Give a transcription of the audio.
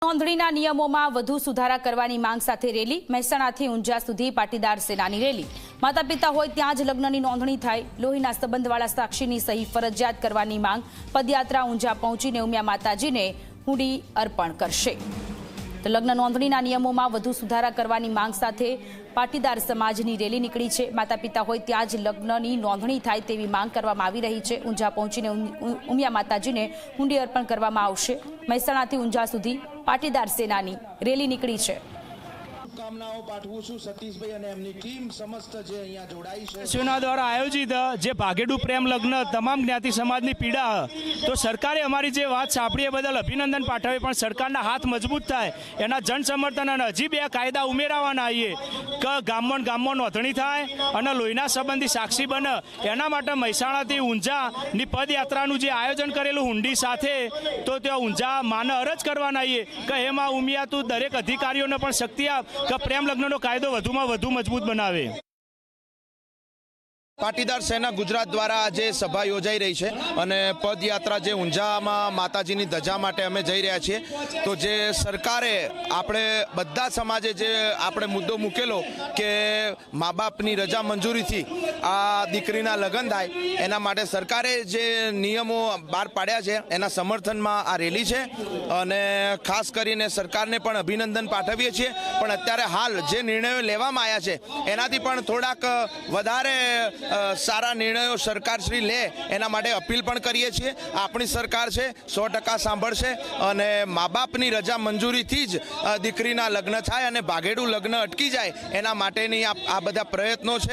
નોંધણીના નિયમોમાં વધુ સુધારા કરવાની માંગ સાથે રેલી મહેસાણાથી ઊંઝા સુધી પાટીદાર સેનાની રેલી। માતા પિતા હોય ત્યાં જ લગ્નની નોંધણી થાય, લોહીના સંબંધવાળા સાક્ષીની સહી ફરજિયાત કરવાની માંગ। પદયાત્રા ઊંઝા પહોંચીને ઉમિયા માતાજીને હુંડી અર્પણ કરશે। તો લગ્ન નોંધણીના નિયમોમાં વધુ સુધારા કરવાની માંગ સાથે પાટીદાર સમાજની રેલી નીકળી છે। માતા પિતા હોય ત્યાં જ લગ્નની નોંધણી થાય તેવી માંગ કરવામાં આવી રહી છે। ઊંઝા પહોંચીને ઉમિયા માતાજીને હુંડી અર્પણ કરવામાં આવશે। મહેસાણાથી ઊંઝા સુધી પાટીદાર સેનાની રેલી નીકળી છે। શુભકામનાઓ પાઠવું છું સતીશભાઈ અને એમની ટીમ સમસ્ત જે અહીંયા જોડાઈ છે। સેના દ્વારા આયોજિત જે ભાગેડુ પ્રેમ લગ્ન તમામ જ્ઞાતિ સમાજની પીડા, તો સરકારે અમારી જે વાત સાંભળી એ બદલ અભિનંદન પાઠવે, પણ સરકારના હાથ મજબૂત થાય એના જન સમર્થન અને હજી બે કાયદા ઉમેરાવાના આવીએ કે ગામમાં નોંધણી થાય અને લોહીના સંબંધી સાક્ષી બને। એના માટે મહેસાણાથી ઊંઝાની પદયાત્રાનું જે આયોજન કરેલું હુંડી સાથે, તો ત્યાં ઊંઝા માને અરજ કરવાના આવીએ કે એમાં ઉમિયા તું દરેક અધિકારીઓને પણ શક્તિ આપ કે પ્રેમ લગ્નનો કાયદો વધુમાં વધુ મજબૂત બનાવે। પાટીદાર સેના ગુજરાત દ્વારા આજે સભા યોજાઈ રહી છે અને પદયાત્રા જે ઊંઝામાં માતાજીની ધજા માટે અમે જઈ રહ્યા છીએ। તો જે સરકારે આપણે બધા સમાજે જે આપણે મુદ્દો મૂકેલો કે મા બાપની રજા મંજૂરીથી આ દીકરીના લગ્ન થાય, એના માટે સરકારે જે નિયમો બહાર પાડ્યા છે એના સમર્થનમાં આ રેલી છે અને ખાસ કરીને સરકારને પણ અભિનંદન પાઠવીએ છીએ। પણ અત્યારે હાલ જે નિર્ણયો લેવામાં આવ્યા છે એનાથી પણ થોડાક વધારે સારા નિર્ણયો સરકારશ્રી લે એના માટે અપીલ પણ કરીએ છીએ। આપણી સરકાર છે 100% સાંભળશે અને મા બાપની રજા મંજૂરીથી જ દીકરીના લગ્ન થાય અને ભાગેડું લગ્ન અટકી જાય એના માટેની આ બધા પ્રયત્નો છે।